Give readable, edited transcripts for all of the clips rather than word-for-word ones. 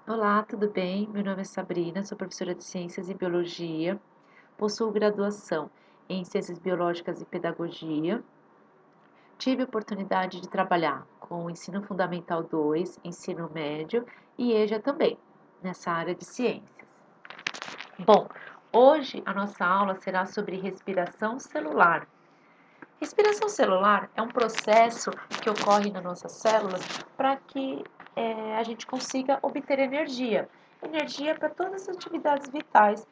Olá, tudo bem? Meu nome é Sabrina, sou professora de Ciências e Biologia, possuo graduação em Ciências Biológicas e Pedagogia. Tive a oportunidade de trabalhar com o Ensino Fundamental 2, Ensino Médio e EJA também, nessa área de ciências. Bom, hoje a nossa aula será sobre respiração celular. Respiração celular é um processo que ocorre nas nossas células para que a gente consiga obter energia. Energia para todas as atividades vitais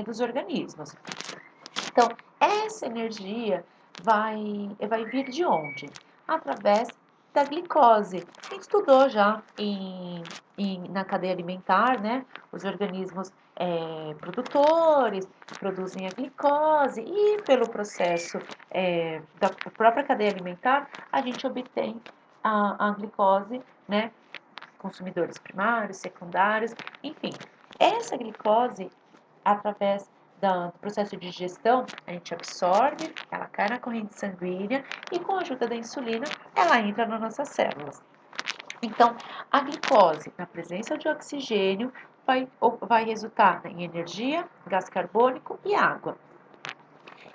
dos organismos. Então, essa energia vai vir de onde? Através da glicose. A gente estudou já na cadeia alimentar, né? Os organismos produtores produzem a glicose e pelo processo da própria cadeia alimentar, a gente obtém a glicose, né? Consumidores primários, secundários, enfim. Essa glicose, através do processo de digestão, a gente absorve, ela cai na corrente sanguínea e com a ajuda da insulina, ela entra nas nossas células. Então, a glicose, na presença de oxigênio, vai resultar em energia, gás carbônico e água.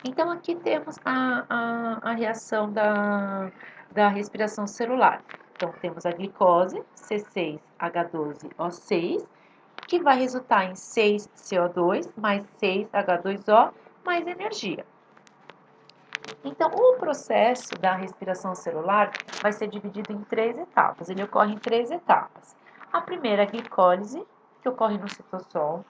Então, aqui temos a reação da respiração celular. Então, temos a glicose, C6H12O6, que vai resultar em 6CO2 mais 6H2O mais energia. Então, o processo da respiração celular vai ser dividido em três etapas. Ele ocorre em três etapas. A primeira, a glicólise, que ocorre no citosol.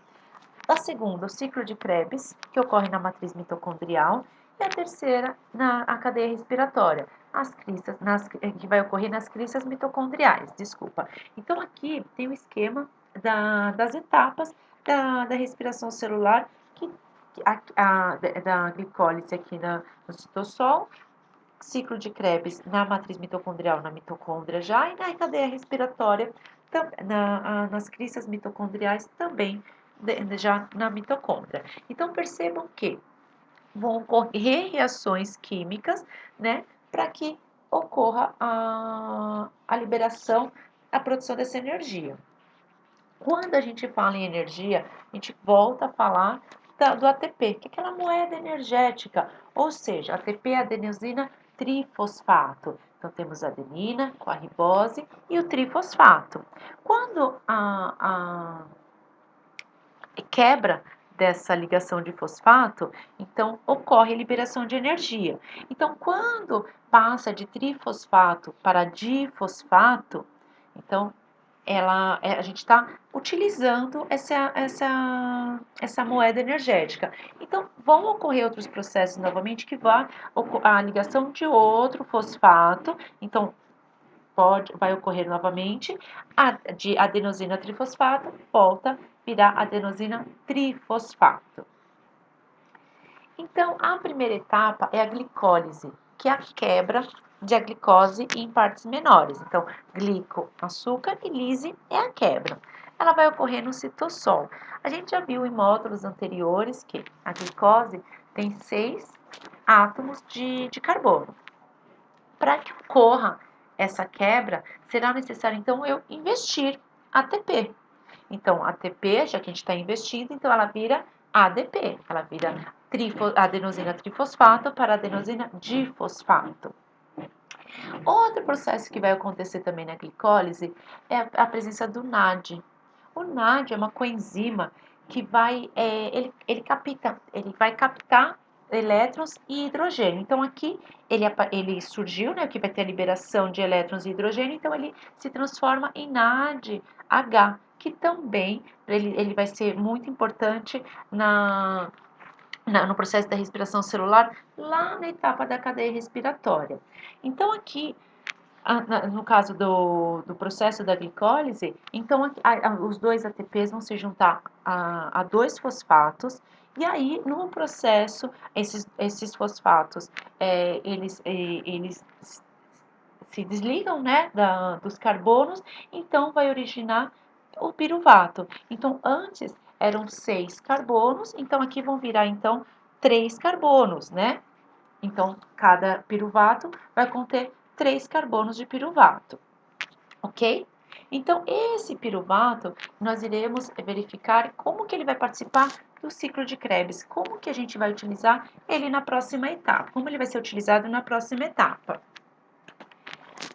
A segunda, o ciclo de Krebs, que ocorre na matriz mitocondrial. E a terceira, a cadeia respiratória, que vai ocorrer nas cristas mitocondriais, desculpa. Então, aqui tem o esquema das etapas da respiração celular, da glicólise aqui no citosol, ciclo de Krebs na matriz mitocondrial, na mitocôndria já, e na cadeia respiratória, nas cristas mitocondriais também, já na mitocôndria. Então, percebam que vão ocorrer reações químicas, né, para que ocorra a liberação, a produção dessa energia. Quando a gente fala em energia, a gente volta a falar do ATP, que é aquela moeda energética, ou seja, ATP é adenosina trifosfato. Então, temos a adenina com a ribose e o trifosfato. Quando a quebra dessa ligação de fosfato, então ocorre a liberação de energia. Então, quando passa de trifosfato para difosfato, então a gente está utilizando essa moeda energética. Então, vão ocorrer outros processos novamente que a ligação de outro fosfato, então vai ocorrer novamente de adenosina trifosfato, volta a virar adenosina trifosfato. Então, a primeira etapa é a glicólise, que é a quebra de a glicose em partes menores. Então, glico, açúcar, e lise é a quebra. Ela vai ocorrer no citosol. A gente já viu em módulos anteriores que a glicose tem 6 átomos de carbono. Para que ocorra essa quebra, será necessário, então, eu investir ATP. Então, ATP, já que a gente está investindo, então ela vira ADP. Ela vira adenosina trifosfato para adenosina difosfato. Outro processo que vai acontecer também na glicólise é a presença do NAD. O NAD é uma coenzima que ele vai captar elétrons e hidrogênio. Então, aqui ele surgiu, né, que vai ter a liberação de elétrons e hidrogênio, então ele se transforma em NADH, que também ele vai ser muito importante no processo da respiração celular, lá na etapa da cadeia respiratória. Então, aqui, no caso do processo da glicólise, então os dois ATPs vão se juntar a dois fosfatos, e aí, no processo, esses fosfatos, eles se desligam, né, dos carbonos, então vai originar o piruvato. Então, antes eram 6 carbonos, então aqui vão virar, então, 3 carbonos, né? Então, cada piruvato vai conter 3 carbonos de piruvato, ok? Então, esse piruvato, nós iremos verificar como que ele vai participar do ciclo de Krebs, como que a gente vai utilizar ele na próxima etapa, como ele vai ser utilizado na próxima etapa.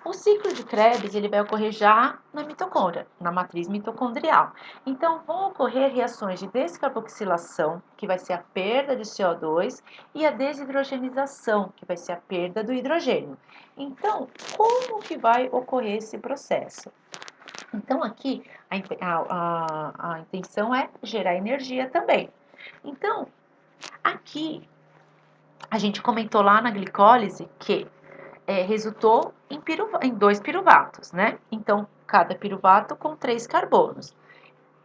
O ciclo de Krebs ele vai ocorrer já na mitocôndria, na matriz mitocondrial. Então, vão ocorrer reações de descarboxilação, que vai ser a perda de CO2, e a desidrogenização, que vai ser a perda do hidrogênio. Então, como que vai ocorrer esse processo? Então, aqui a intenção é gerar energia também. Então, aqui a gente comentou lá na glicólise que resultou em 2 piruvatos, né? Então, cada piruvato com 3 carbonos.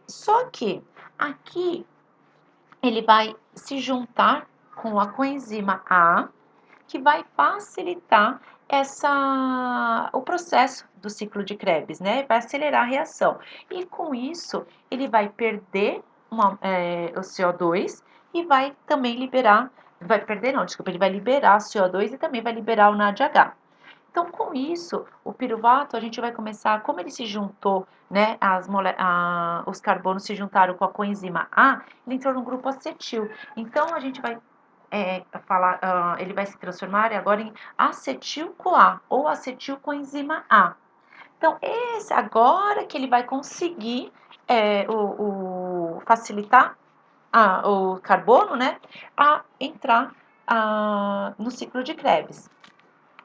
Só que aqui ele vai se juntar com a coenzima A, que vai facilitar o processo do ciclo de Krebs, né? Vai acelerar a reação. E com isso, ele vai perder o CO2 e vai também liberar, vai perder não, desculpa, ele vai liberar CO2 e também vai liberar o NADH. Então, com isso, o piruvato, a gente vai começar, como ele se juntou, né, os carbonos se juntaram com a coenzima A, ele entrou no grupo acetil. Então, a gente vai ele vai se transformar agora em acetil-CoA, ou acetil-coenzima A. Então, agora que ele vai conseguir facilitar o carbono, né, a entrar no ciclo de Krebs.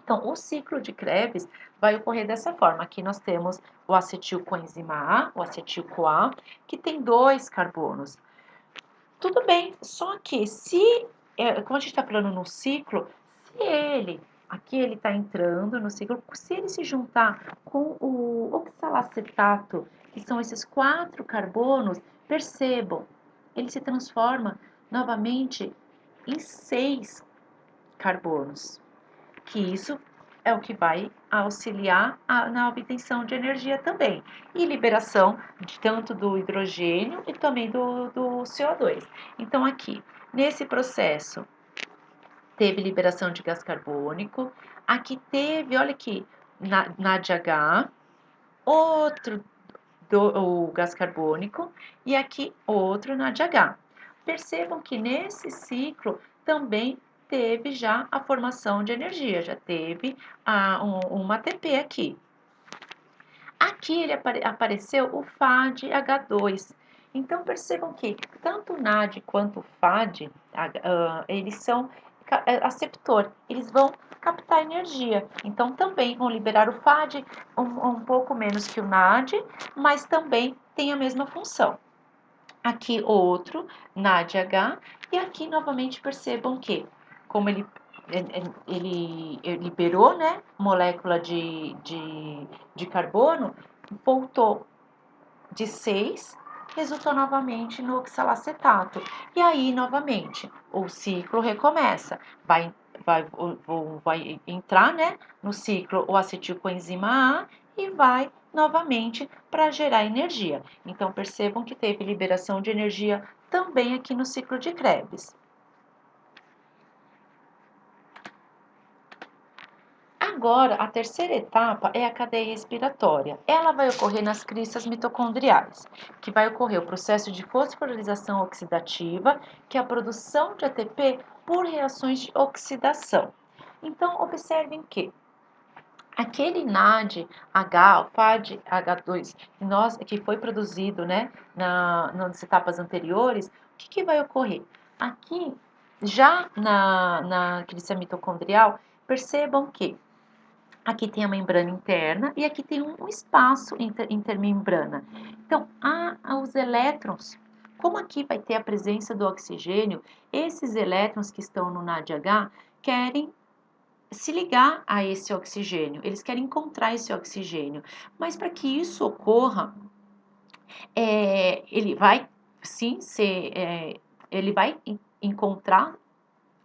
Então, o ciclo de Krebs vai ocorrer dessa forma. Aqui nós temos o acetil-coenzima A, o acetil-CoA, que tem 2 carbonos. Tudo bem, só que como a gente está falando no ciclo, aqui ele está entrando no ciclo, se ele se juntar com o oxalacetato, que são esses 4 carbonos, percebam, ele se transforma novamente em 6 carbonos, que isso é o que vai auxiliar na obtenção de energia também, e liberação tanto do hidrogênio e também do CO2. Então, aqui, nesse processo, teve liberação de gás carbônico, aqui teve, olha aqui, NADH, outro o gás carbônico, e aqui outro NADH. Percebam que nesse ciclo também teve já a formação de energia, já teve uma ATP aqui. Aqui apareceu o FAD-H2. Então percebam que tanto o NAD quanto o FAD, eles são aceptor, eles vão captar energia. Então também vão liberar o FAD um pouco menos que o NAD, mas também tem a mesma função. Aqui outro, NADH, e aqui novamente percebam que, como ele liberou, né, molécula de carbono, voltou de 6, resultou novamente no oxalacetato. E aí, novamente, o ciclo recomeça. Vai entrar, né, no ciclo o acetilcoenzima A e vai novamente para gerar energia. Então, percebam que teve liberação de energia também aqui no ciclo de Krebs. Agora, a terceira etapa é a cadeia respiratória. Ela vai ocorrer nas cristas mitocondriais, que vai ocorrer o processo de fosforilação oxidativa, que é a produção de ATP por reações de oxidação. Então, observem que aquele NADH, o FADH2, que foi produzido, né, nas etapas anteriores, o que vai ocorrer? Aqui, já na crista mitocondrial, percebam que aqui tem a membrana interna e aqui tem um espaço intermembrana. Então, há os elétrons. Como aqui vai ter a presença do oxigênio, esses elétrons que estão no NADH querem se ligar a esse oxigênio, eles querem encontrar esse oxigênio. Mas para que isso ocorra, ele vai sim ser, ele vai encontrar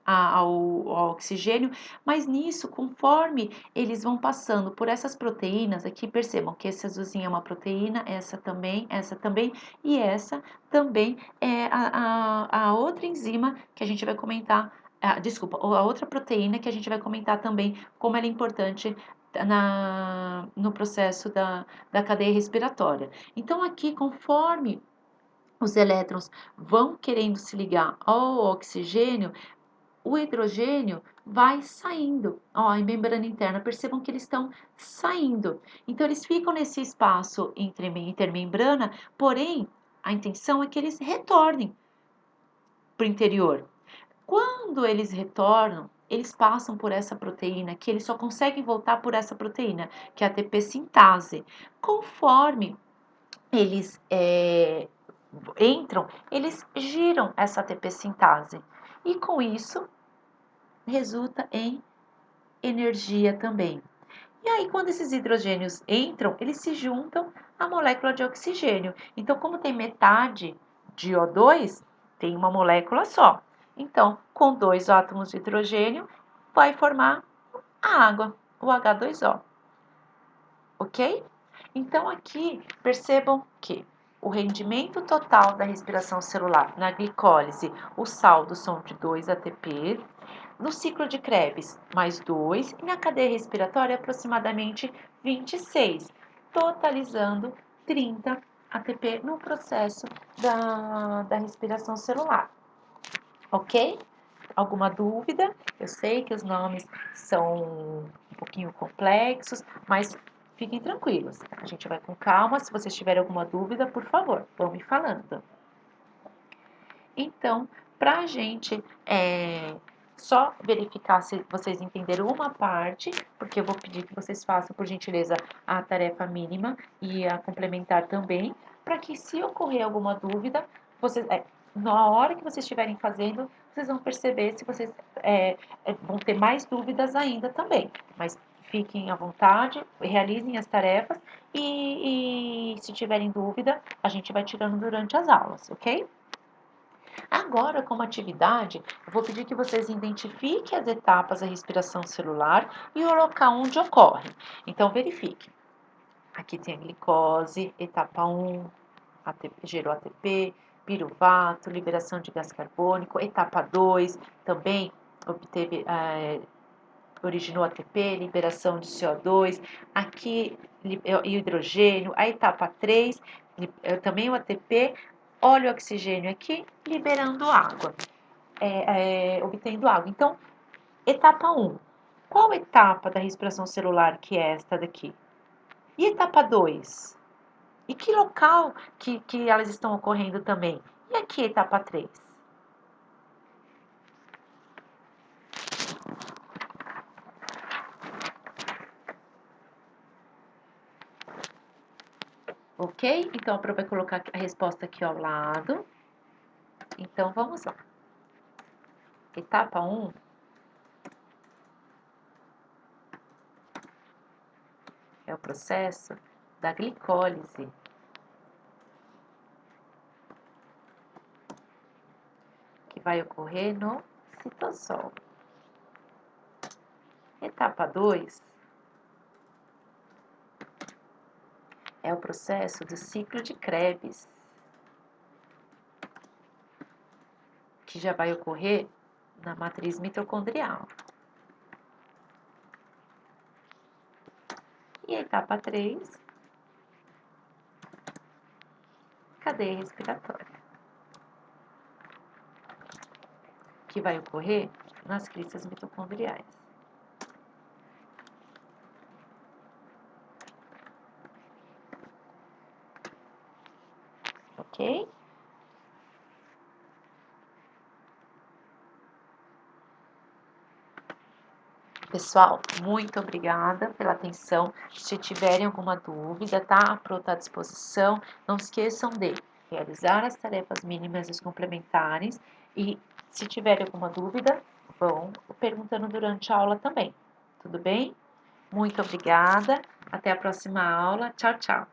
ao oxigênio, mas nisso, conforme eles vão passando por essas proteínas, aqui percebam que essa azulzinha é uma proteína, essa também, e essa também é a outra enzima que a gente vai comentar, desculpa, a outra proteína que a gente vai comentar também como ela é importante no processo da cadeia respiratória. Então, aqui, conforme os elétrons vão querendo se ligar ao oxigênio, o hidrogênio vai saindo, ó, em membrana interna. Percebam que eles estão saindo. Então, eles ficam nesse espaço intermembrana, porém, a intenção é que eles retornem para o interior. Quando eles retornam, eles passam por essa proteína, que eles só conseguem voltar por essa proteína, que é a ATP sintase. Conforme eles entram, eles giram essa ATP sintase. E com isso, resulta em energia também. E aí, quando esses hidrogênios entram, eles se juntam à molécula de oxigênio. Então, como tem metade de O2, tem uma molécula só. Então, com 2 átomos de hidrogênio, vai formar a água, o H2O. Ok? Então, aqui, percebam que o rendimento total da respiração celular na glicólise, os saldos são de 2 ATP. No ciclo de Krebs, mais 2, e na cadeia respiratória, aproximadamente 26, totalizando 30 ATP no processo da respiração celular. Ok? Alguma dúvida? Eu sei que os nomes são um pouquinho complexos, mas fiquem tranquilos. A gente vai com calma. Se vocês tiverem alguma dúvida, por favor, vão me falando. Então, para a gente só verificar se vocês entenderam uma parte, porque eu vou pedir que vocês façam, por gentileza, a tarefa mínima e a complementar também, para que, se ocorrer alguma dúvida, vocês, na hora que vocês estiverem fazendo, vocês vão perceber se vocês vão ter mais dúvidas ainda também. Mas fiquem à vontade, realizem as tarefas e se tiverem dúvida, a gente vai tirando durante as aulas, ok? Agora, como atividade, eu vou pedir que vocês identifiquem as etapas da respiração celular e o local onde ocorre. Então, verifique. Aqui tem a glicose, etapa 1, gerou ATP, piruvato, liberação de gás carbônico. Etapa 2, também obteve, originou ATP, liberação de CO2. Aqui, hidrogênio. A etapa 3, também o ATP, óleo oxigênio aqui, liberando água, obtendo água. Então, etapa 1. Qual etapa da respiração celular que é esta daqui? E etapa 2? E que local que elas estão ocorrendo também? E aqui, etapa 3? Ok? Então, a Pro vai colocar a resposta aqui ao lado. Então, vamos lá. Etapa 1 é o processo da glicólise, que vai ocorrer no citosol. Etapa 2 é o processo do ciclo de Krebs, que já vai ocorrer na matriz mitocondrial. E a etapa 3, cadeia respiratória, que vai ocorrer nas cristas mitocondriais. Ok? Pessoal, muito obrigada pela atenção. Se tiverem alguma dúvida, tá? A Pro está à disposição. Não esqueçam de realizar as tarefas mínimas e os complementares. E se tiverem alguma dúvida, vão perguntando durante a aula também. Tudo bem? Muito obrigada. Até a próxima aula. Tchau, tchau.